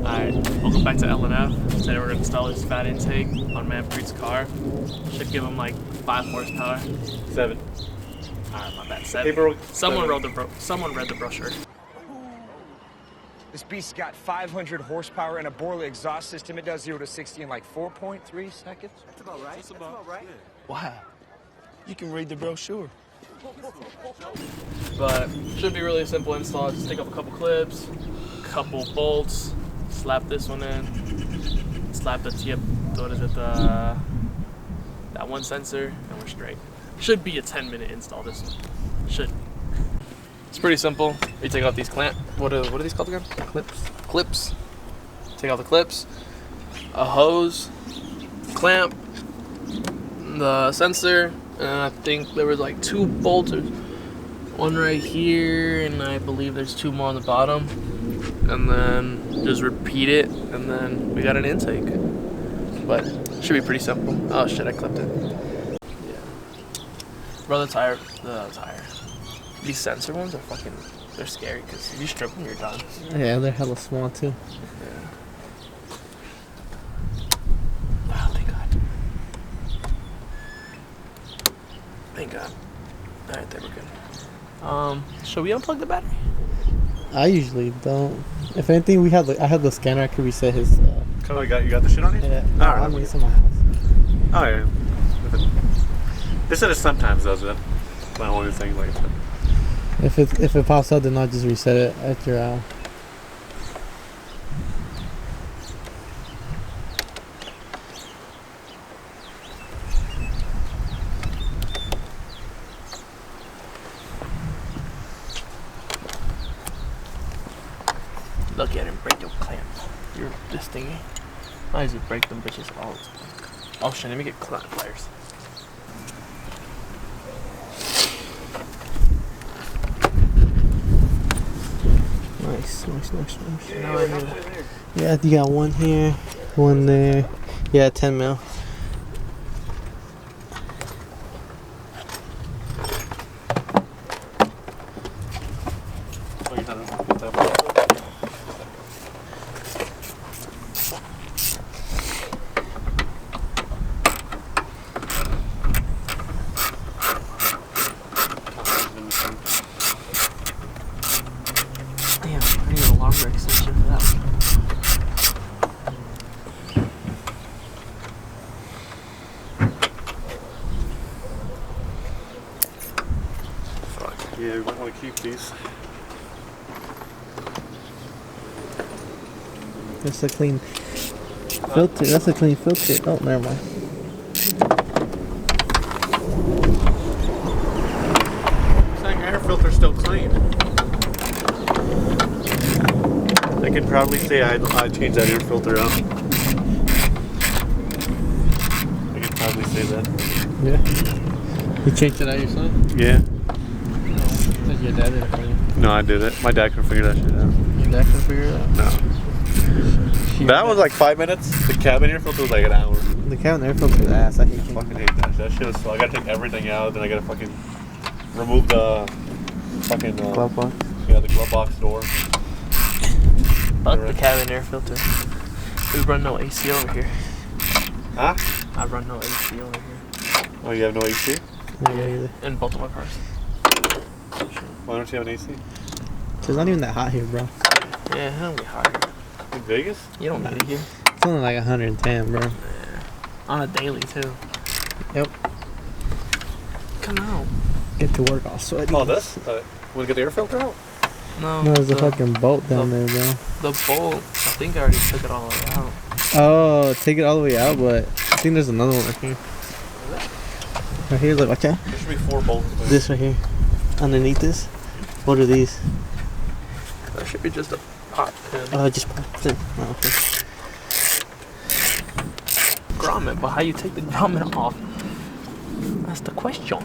Alright, welcome back to L&F. Today we're going to install this fat intake on Manpreet's car. Should give him like 5 horsepower. 7. Alright, my bad, 7. Hey, bro. Someone read the brochure. This beast's got 500 horsepower and a Borley exhaust system. It does 0 to 60 in like 4.3 seconds. That's about right. That's about right. Wow. You can read the brochure. But should be really simple install. Just take off a couple clips, couple bolts, slap this one in, slap the tip, that one sensor, and we're straight. Should be a 10-minute install, this one. Should. It's pretty simple. You take off these what are these called again? Clips. Take off the clips, a hose, clamp, the sensor, and I think there was like 2 bolts, one right here, and I believe there's 2 more on the bottom. And then just repeat it, and then we got an intake. But it should be pretty simple. Oh shit, I clipped it. Yeah. Bro, the tire. These sensor ones are they're scary, because if you strip them, you're done. Yeah, they're hella small too. Yeah. Oh, thank God. Thank God. Alright, there we're good. Should we unplug the battery? I usually don't. If anything, I have the scanner. I could reset his. Oh, you got the shit on you? Yeah. No, I mean, it's in my house. Oh yeah. They said it sometimes does it. My only thing like that. If it pops up, then I'll just reset it at your. Look at him break your clamp. You're this thingy. I usually break them bitches all the time. Oh shit, let me get clamp pliers. Nice. Now I need Yeah, you got one here, one there. Yeah, 10 mil. Oh, you're not gonna put that Damn, I need a longer extension for that one. Fuck. Yeah, we might want to keep these. That's a clean filter. That's a clean filter. Oh, never mind. Saying air filter's still clean. I could probably say I changed that air filter out. I could probably say that. Yeah. You changed it out yourself? Yeah. Did your dad did it for you? No, I did it. My dad could figure that shit out. Your dad can figure it out? No. That was like 5 minutes. The cabin air filter was like an hour. The cabin air filter is ass. I hate it. Fucking hate that. That shit was slow. I gotta take everything out, then I gotta fucking remove the fucking Glove box. Yeah, the glove box door. Fuck the cabin air filter. We run no AC over here. Huh? I run no AC over here. Oh, you have no AC? Yeah, either. In both of my cars. Why don't you have an AC? It's not even that hot here, bro. Yeah, it'll be hot here. In Vegas? You don't need it here. It's only like 110, bro. Yeah. On a daily too. Yep. Come out. Get to work all sweaty. Oh, this? Want to get the air filter out? No. No, there's a fucking bolt down there, bro. The bolt, I think I already took it all the way out. Oh, take it all the way out, but I think there's another one right here. Right here, look, watch out. There should be 4 bolts there. This right here. Underneath this. What are these? That should be just a pot pin. Oh, just popped in. Oh, okay. Grommet, but how you take the grommet off? That's the question.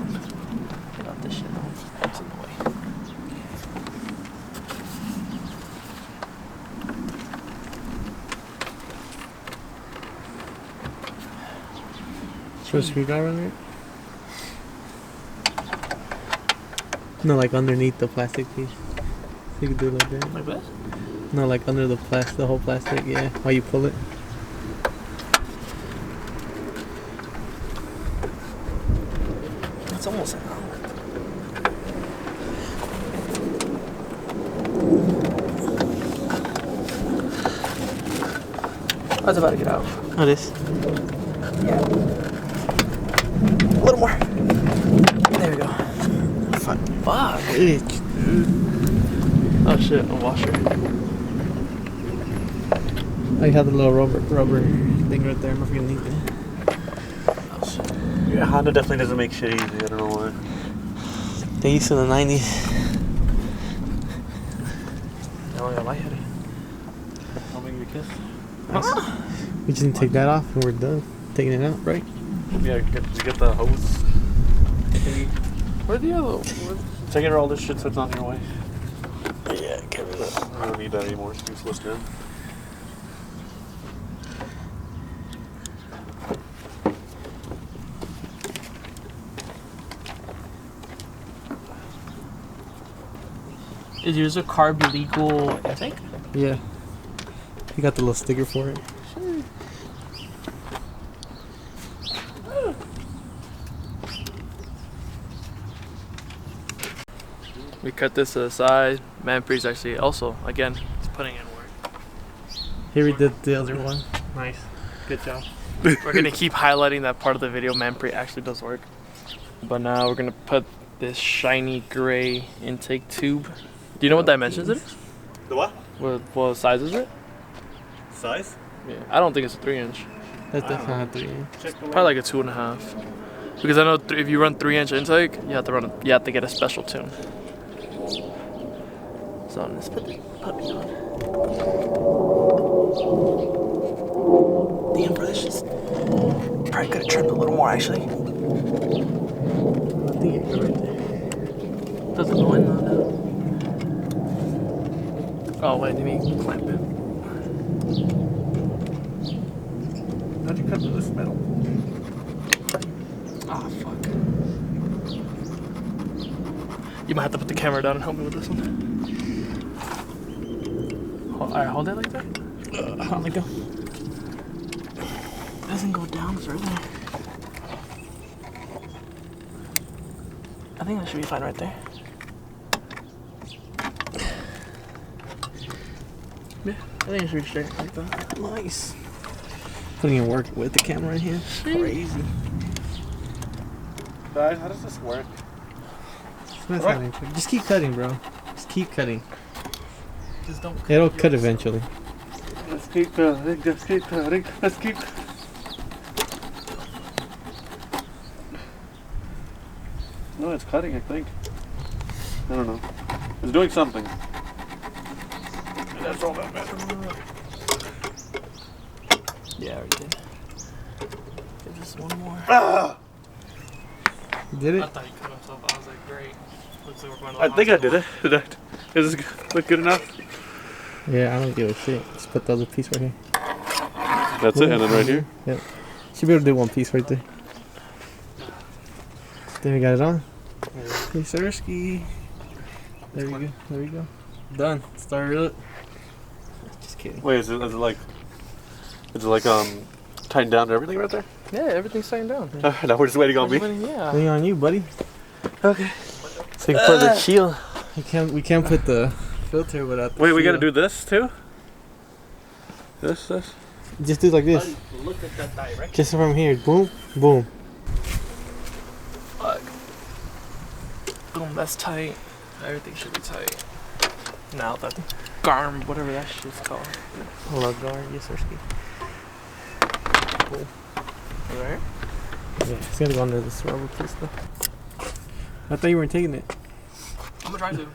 Get out this shit off. That's in the way. Put a screwdriver in there? No, like underneath the plastic piece. So you can do it like that. Like this? No, like under the the whole plastic, yeah. While you pull it. It's almost out. That's about to get out. Oh, this. Yeah. A little more. There we go. Fuck. Fuck. Itch. Oh shit, a washer. Oh, you have the little rubber thing right there. I'm not gonna need that. Oh shit. Yeah, Honda definitely doesn't make shit easy. I don't know why. They used to in the 90s. Now I got lightheaded. I'll make you a kiss. Nice. We just need to take that off and we're done. Taking it out, right? Yeah, you get the hose. Thingy. Where'd the other? Take it or all this shit sits on your way. Yeah, get rid of that. I don't need that anymore. It's useless now. Is yours a carb legal intake? Yeah. You got the little sticker for it. We cut this to the side. Manpre's actually also, again, he's putting in work. Here we did the other one. Nice. Good job. We're gonna keep highlighting that part of the video. Manpre actually does work. But now we're gonna put this shiny gray intake tube. Do you know what dimensions it is? The what? What size is it? Size? Yeah, I don't think it's a 3-inch. That's definitely not 3 inch. Probably like a 2.5. Because I know if you run 3-inch intake, you have to get a special tune. So let's put the puppy on. Damn, bro, this just probably could have trimmed a little more actually. I think it goes right there. Doesn't go in though. No. Oh wait, let me clamp it. How'd you cut through this metal? Oh fuck. You might have to put the camera down and help me with this one. Alright, hold it like that. I'll let go. It doesn't go down further. I think that should be fine right there. Yeah, I think it should be straight like that. Nice. Putting in work with the camera in here. Crazy. Guys, how does this work? Just keep cutting, bro. Just keep cutting. Just don't. It'll cut eventually. Let's keep cutting. Let's keep cutting. Let's keep. No, it's cutting, I think. I don't know. It's doing something. That's all that matters. Yeah, I already did. Give just one more. Ah! You did I it? thought he cut himself. I was like, great. Looks like we're going to I think I did it. Did I? Is this look good enough? Yeah, I don't give a shit. Just put the other piece right here. That's it, and then right here. Yep. Should be able to do one piece right there. Then we got it on. Hey, Sirski. There we go. There we go. Done. Start it. Just kidding. Wait, is it like tightened down to everything right there? Yeah, everything's staying down. Now we're just waiting on me. Yeah. Waiting on you, buddy. Okay. So you can put the shield. We can't put the filter without the Wait, we gotta shield. do this too? This? Just do it like this. Look at that direction. Just from here. Boom, boom. Fuck. Boom, that's tight. Everything should be tight. Now that garm, whatever that shit's called. Hold on, guard. Yes, Sirski. Cool. Right? Yeah, it's gonna go under this rubber piece though. I thought you weren't taking it. I'm gonna try to.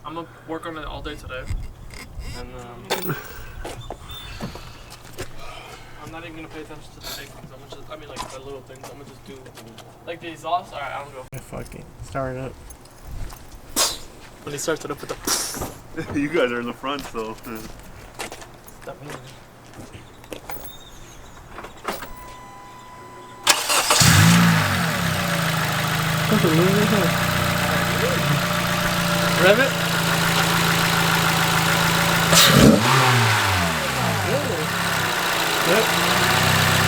I'm gonna work on it all day today. And I'm not even gonna pay attention to the big things. I'm gonna just, I mean like the little things. I'm gonna just do like the exhaust. Alright, I don't go. Fuck it. Start it up. When he starts it up with the You guys are in the front, so. that means. Rev it. Good.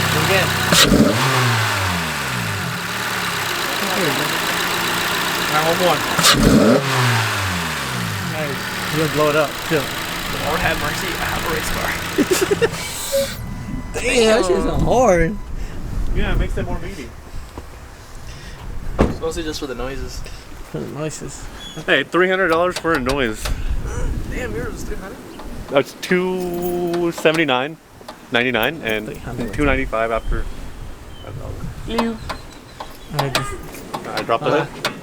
Do it again. Alright, one more. Nice. You're gonna blow it up. Chill. Lord have mercy, I have a race car. Damn, that shit's hard. Yeah, it makes it more meaty. It's mostly just for the noises. For the noises. Hey, $300 for a noise. Damn, yours was 300. That's $279.99 and 300. $295 after. I dropped the hood.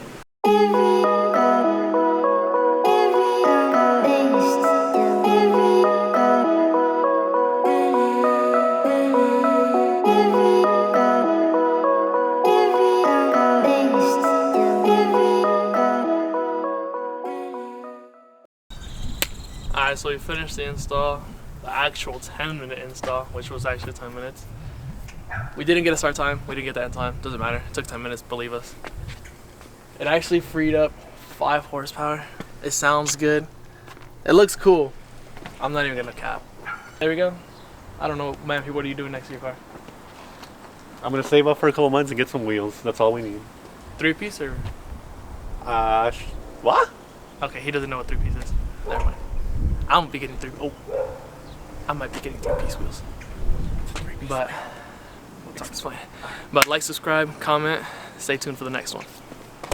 Alright, so we finished the install, the actual 10-minute install, which was actually 10 minutes. We didn't get a start time, we didn't get that in time, doesn't matter. It took 10 minutes, believe us. It actually freed up 5 horsepower. It sounds good. It looks cool. I'm not even gonna cap. There we go. I don't know, Mampy, what are you doing next to your car? I'm gonna save up for a couple months and get some wheels. That's all we need. 3-piece or? What? Okay, he doesn't know what 3-piece is. Never mind. I might be getting 3-piece wheels. But, we'll talk this way. But like, subscribe, comment, stay tuned for the next one.